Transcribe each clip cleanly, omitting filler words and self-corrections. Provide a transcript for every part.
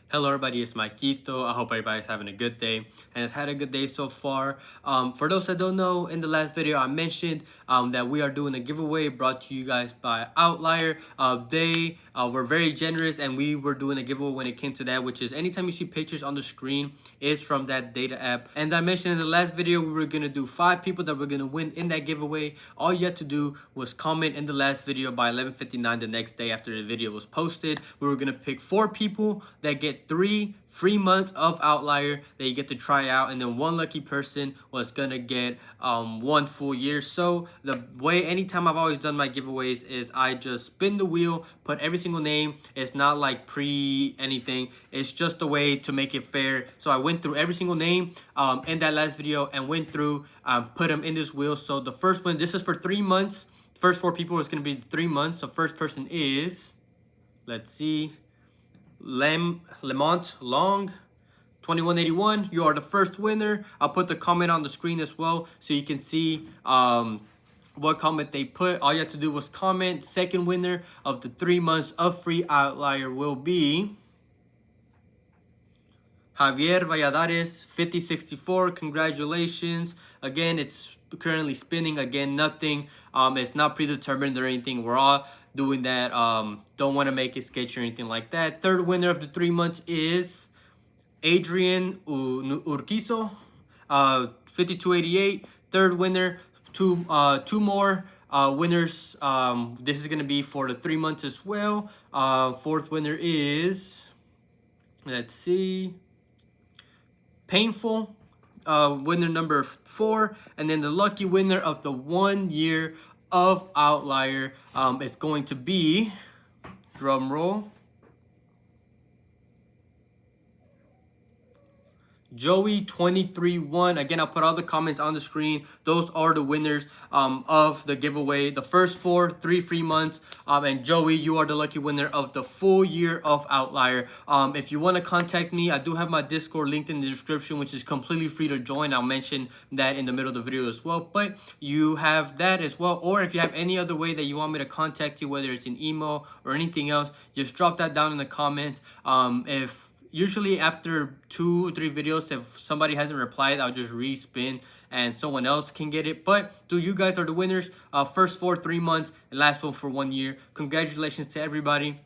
Hello everybody, it's Maikito. I hope everybody's having a good day and has had a good day so far. For those that don't know, in the last video I mentioned that we are doing a giveaway brought to you guys by Outlier. They were very generous and we were doing a giveaway when it came to that, which is anytime you see pictures on the screen is from that data app. And I mentioned in the last video we were going to do 5 people that were going to win in that giveaway. All you had to do was comment in the last video by 11:59 the next day after the video was posted. We were going to pick 4 people that get 3 free months of Outlier that you get to try out, and then 1 lucky person was gonna get 1 full year. So the way anytime I've always done my giveaways is I just spin the wheel, put every single name. It's not like pre anything, it's just a way to make it fair. So I went through every single name in that last video and went through put them in this wheel. So the first one, this is for 3 months. First 4 people is gonna be 3 months. So first person is, let's see, Lemont Long 2181. You are the first winner. I'll put the comment on the screen as well so you can see what comment they put. All you have to do was comment. Second winner of the 3 months of free Outlier will be Javier Valladares 5064. Congratulations. Again, it's currently spinning. Again, nothing it's not predetermined or anything. We're all doing that. Don't want to make it sketchy or anything like that. Third winner of the 3 months is Adrian Urquizo 5288. Third winner. Two more winners. This is going to be for the 3 months as well. Fourth winner is, let's see, Painful, winner number 4, and then the lucky winner of the 1 year of Outlier is going to be, drum roll, Joey 231. Again, I'll put all the comments on the screen. Those are the winners of the giveaway. The first 4, 3 free months. And Joey, you are the lucky winner of the full year of Outlier. If you want to contact me, I do have my Discord linked in the description, which is completely free to join. I'll mention that in the middle of the video as well. But you have that as well. Or if you have any other way that you want me to contact you, whether it's an email or anything else, just drop that down in the comments. Usually after 2 or 3 videos, if somebody hasn't replied, I'll just respin and someone else can get it. But you guys are the winners. First 4, 3 months, and last one for 1 year. Congratulations to everybody.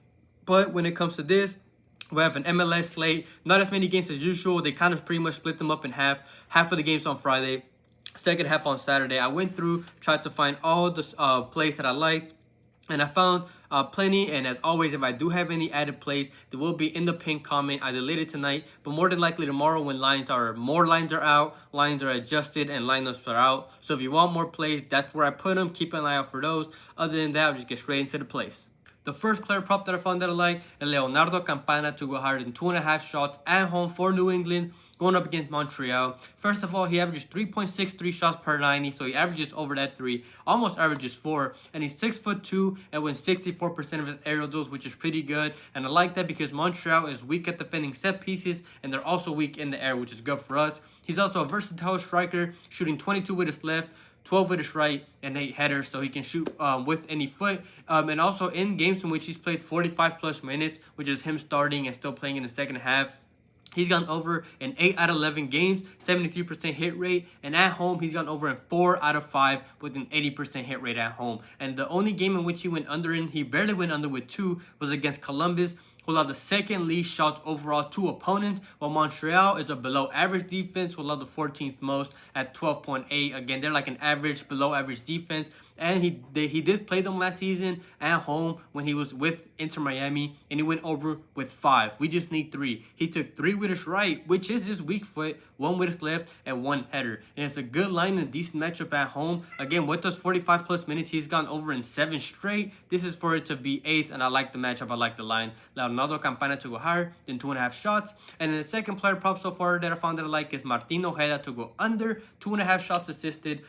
But when it comes to this, we have an MLS slate. Not as many games as usual. They kind of pretty much split them up in half. Half of the games on Friday, second half on Saturday. I went through, tried to find all the plays that I liked, and I found plenty. And as always, if I do have any added plays, they will be in the pinned comment either later tonight, but more than likely tomorrow when more lines are out, lines are adjusted, and lineups are out. So if you want more plays, that's where I put them. Keep an eye out for those. Other than that, I'll just get straight into the plays. The first player prop that I found that I like is Leonardo Campana to go higher than 2.5 shots at home for New England, going up against Montreal. First of all, he averages 3.63 shots per 90, so he averages over that 3, almost averages 4, and he's 6'2" and wins 64% of his aerial duels, which is pretty good. And I like that because Montreal is weak at defending set pieces, and they're also weak in the air, which is good for us. He's also a versatile striker, shooting 22 with his left, 12 with his right, and 8 headers, so he can shoot with any foot. And also in games in which he's played 45 plus minutes, which is him starting and still playing in the second half, he's gone over in 8 out of 11 games, 73% hit rate. And at home, he's gone over in 4 out of 5 with an 80% hit rate at home. And the only game in which he went under in, he barely went under with 2, was against Columbus, who allowed the second least shots overall to opponents, while Montreal is a below average defense, who allowed the 14th most at 12.8. Again, they're like an average, below average defense. And he did play them last season at home when he was with Inter Miami, and he went over with 5. We just need 3. He took 3 with his right, which is his weak foot, 1 with his left, and 1 header. And it's a good line and a decent matchup at home. Again, with those 45 plus minutes, he's gone over in 7 straight. This is for it to be 8th, and I like the matchup. I like the line. Leonardo Campana to go higher than 2.5 shots. And then the second player prop so far that I found that I like is Martin Ojeda to go under 2.5 shots assisted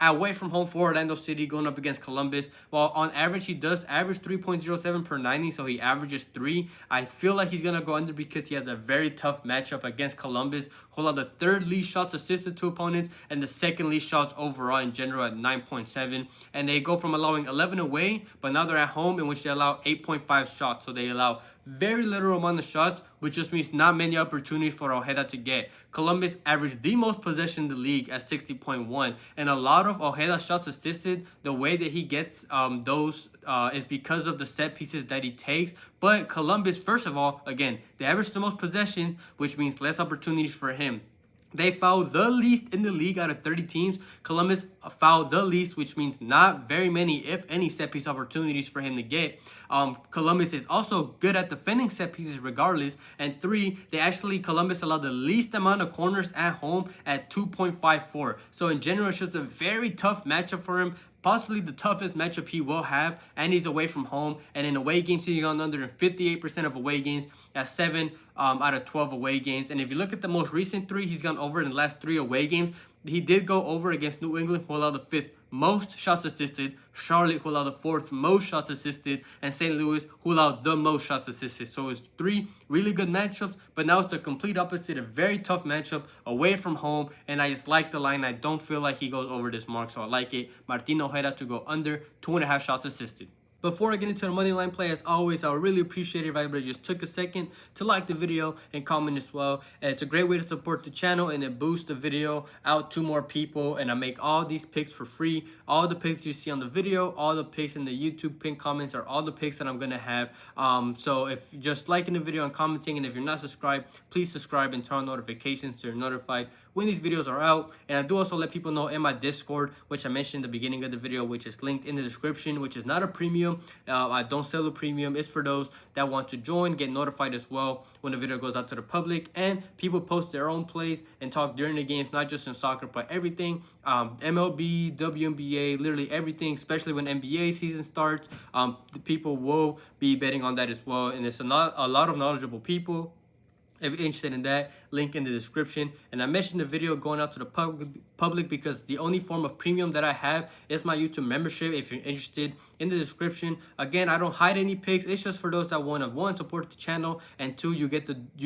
away from home for Orlando City, going up against Columbus. While on average, he does average 3.07 per 90, so he averages 3. I feel like he's going to go under because he has a very tough matchup against Columbus, who allowed the 3rd least shots assisted to opponents and the 2nd least shots overall in general at 9.7. And they go from allowing 11 away, but now they're at home, in which they allow 8.5 shots. So they allow very little amount of shots, which just means not many opportunities for Ojeda to get. Columbus averaged the most possession in the league at 60.1, and a lot of Ojeda's shots assisted, the way that he gets those is because of the set pieces that he takes. But Columbus, first of all, again, they average the most possession, which means less opportunities for him. They fouled the least in the league out of 30 teams. Columbus fouled the least, which means not very many, if any, set piece opportunities for him to get. Columbus is also good at defending set pieces regardless. And 3, Columbus allowed the least amount of corners at home at 2.54. So in general, it's just a very tough matchup for him. Possibly the toughest matchup he will have, and he's away from home. And in away games, he's gone under in 58% of away games at 7 out of 12 away games. And if you look at the most recent 3, he's gone over in the last 3 away games. He did go over against New England, who allowed the 5th most shots assisted, Charlotte, who allowed the 4th most shots assisted, and St. Louis, who allowed the most shots assisted. So it's 3 really good matchups, but now it's the complete opposite, a very tough matchup away from home, and I just like the line. I don't feel like he goes over this mark, so I like it. Martin Ojeda to go under 2.5 shots assisted. Before I get into the money line play, as always, I would really appreciate it if everybody just took a second to like the video and comment as well. And it's a great way to support the channel, and it boosts the video out to more people. And I make all these picks for free. All the picks you see on the video, all the picks in the YouTube pinned comments are all the picks that I'm going to have. So if you're just liking the video and commenting, and if you're not subscribed, please subscribe and turn on notifications so you're notified when these videos are out. And I do also let people know in my Discord, which I mentioned in the beginning of the video, which is linked in the description, which is not a premium. I don't sell a premium. It's for those that want to join, get notified as well when the video goes out to the public. And people post their own plays and talk during the games, not just in soccer, but everything. MLB, WNBA, literally everything, especially when NBA season starts. The people will be betting on that as well. And it's a lot of knowledgeable people. If you're interested in that, link in the description. And I mentioned the video going out to the public because the only form of premium that I have is my YouTube membership. If you're interested, in the description. Again, I don't hide any picks. It's just for those that want to, 1, support the channel, and 2, you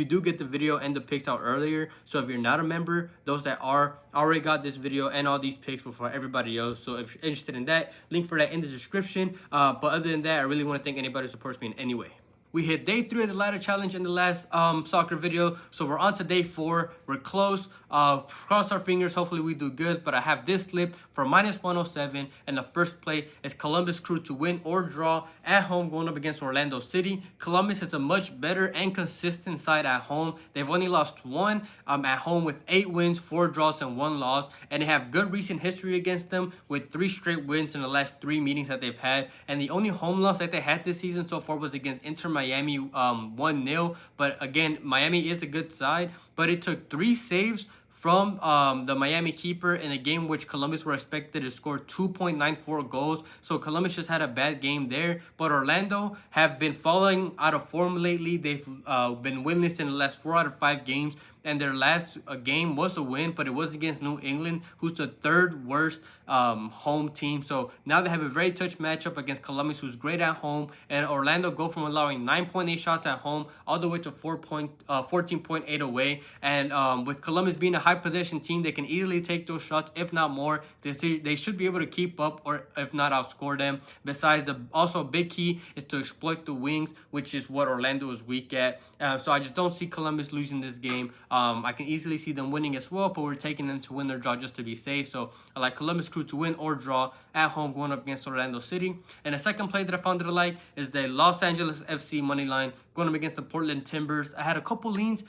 do get the video and the picks out earlier. So if you're not a member, those that are already got this video and all these picks before everybody else. So if you're interested in that, link for that in the description. But other than that, I really want to thank anybody who supports me in any way. We hit day 3 of the ladder challenge in the last soccer video. So we're on to day 4. We're close. Cross our fingers. Hopefully we do good. But I have this slip for -107. And the first play is Columbus Crew to win or draw at home going up against Orlando City. Columbus is a much better and consistent side at home. They've only lost 1 at home with 8 wins, 4 draws, and 1 loss. And they have good recent history against them with 3 straight wins in the last 3 meetings that they've had. And the only home loss that they had this season so far was against Inter Miami 1-0. But again, Miami is a good side, but it took 3 saves from the Miami keeper in a game which Columbus were expected to score 2.94 goals. So Columbus just had a bad game there. But Orlando have been falling out of form lately. They've been winless in the last 4 out of 5 games. And their last game was a win, but it was against New England, who's the 3rd worst home team. So now they have a very touch matchup against Columbus, who's great at home. And Orlando go from allowing 9.8 shots at home all the way to 14.8 away. And with Columbus being a high possession team, they can easily take those shots, if not more. They should be able to keep up, or if not, outscore them. Besides, also a big key is to exploit the wings, which is what Orlando is weak at. So I just don't see Columbus losing this game. I can easily see them winning as well, but we're taking them to win or draw just to be safe. So I like Columbus Crew to win or draw at home going up against Orlando City. And the second play that I found that I like is the Los Angeles FC money line going up against the Portland Timbers. I had a couple leans.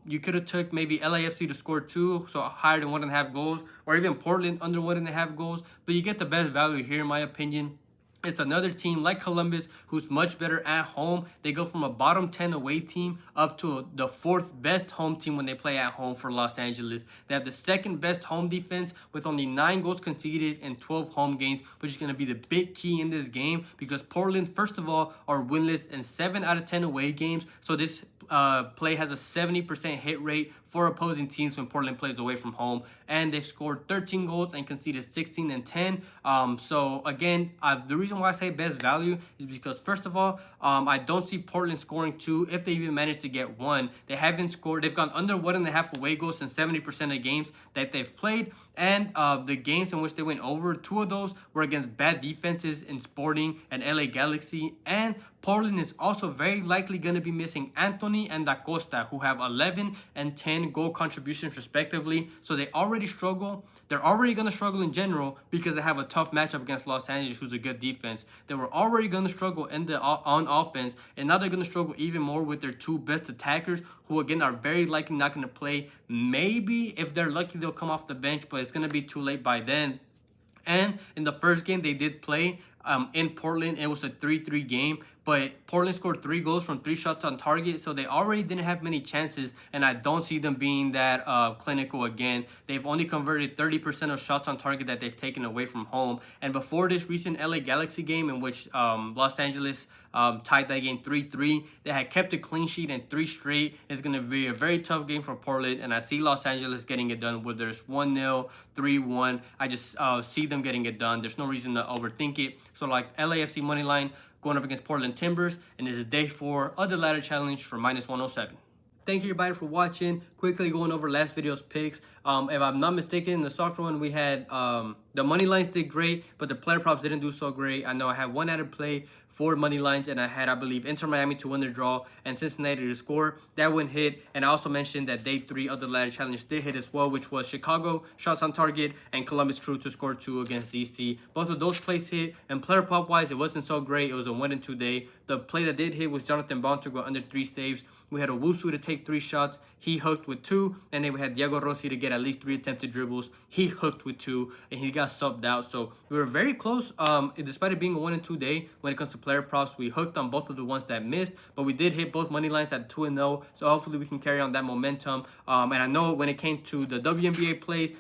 You could have took maybe LAFC to score 2, so higher than 1.5 goals, or even Portland under 1.5 goals. But you get the best value here, in my opinion. It's another team like Columbus who's much better at home. They go from a bottom 10 away team up to the 4th best home team when they play at home for Los Angeles. They have the 2nd best home defense with only 9 goals conceded in 12 home games, which is going to be the big key in this game because Portland, first of all, are winless in 7 out of 10 away games. So this play has a 70% hit rate for opposing teams when Portland plays away from home, and they scored 13 goals and conceded 16 and 10. So again, the reason why I say best value is because, first of all, I don't see Portland scoring 2 if they even manage to get 1. They haven't scored. They've gone under 1.5 away goals in 70% of games that they've played, and the games in which they went over, 2 of those were against bad defenses in Sporting and LA Galaxy. And Portland is also very likely going to be missing Anthony and Da Costa, who have 11 and 10 goal contributions respectively. So they already struggle. They're already going to struggle in general because they have a tough matchup against Los Angeles, who's a good defense. They were already going to struggle on offense, and now they're going to struggle even more with their 2 best attackers, who again are very likely not going to play. Maybe if they're lucky, they'll come off the bench, but it's going to be too late by then. And in the first game they did play in Portland, it was a 3-3 game, but Portland scored 3 goals from 3 shots on target, so they already didn't have many chances, and I don't see them being that clinical again. They've only converted 30% of shots on target that they've taken away from home. And before this recent LA Galaxy game, in which Los Angeles tied that game 3-3, they had kept a clean sheet in 3 straight. It's going to be a very tough game for Portland, and I see Los Angeles getting it done, whether it's 1-0, 3-1. I just see them getting it done. There's no reason to overthink it. So like LAFC money line going up against Portland Timbers, and this is day 4 of the ladder challenge for -107. Thank you everybody for watching. Quickly going over last video's picks. If I'm not mistaken, in the soccer one we had the money lines did great, but the player props didn't do so great. I know I had one added play for money lines, and I had, I believe, Inter Miami to win the draw and Cincinnati to score. That one hit, and I also mentioned that day 3 of the ladder challenge did hit as well, which was Chicago shots on target and Columbus Crew to score 2 against DC. Both of those plays hit, and player prop wise, it wasn't so great. It was a 1 and 2 day. The play that did hit was Jonathan Bond to go under 3 saves. We had Owusu to take 3 shots. He hooked with 2, and then we had Diego Rossi to get at least 3 attempted dribbles. He hooked with 2, and he got subbed out. So we were very close, despite it being a 1 and 2 day. When it comes to player props, we hooked on both of the ones that missed, but we did hit both money lines at 2 and 0. So hopefully we can carry on that momentum. And I know when it came to the WNBA plays,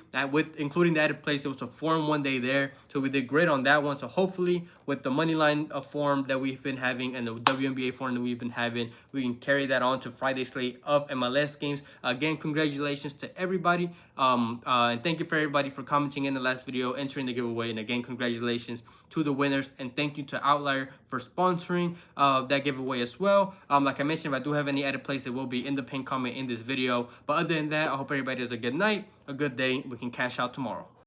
including the added plays, it was a 4-1 day there. So we did great on that one. So hopefully with the money line form that we've been having and the WNBA form that we've been having, we can carry that on to Friday slate of MLS games. Again, congratulations to everybody. And thank you for everybody for commenting in the last video, entering the giveaway. And again, congratulations to the winners. And thank you to Outlier for sponsoring that giveaway as well. Like I mentioned, if I do have any added plays, it will be in the pinned comment in this video. But other than that, I hope everybody has a good night, a good day. We can cash out tomorrow.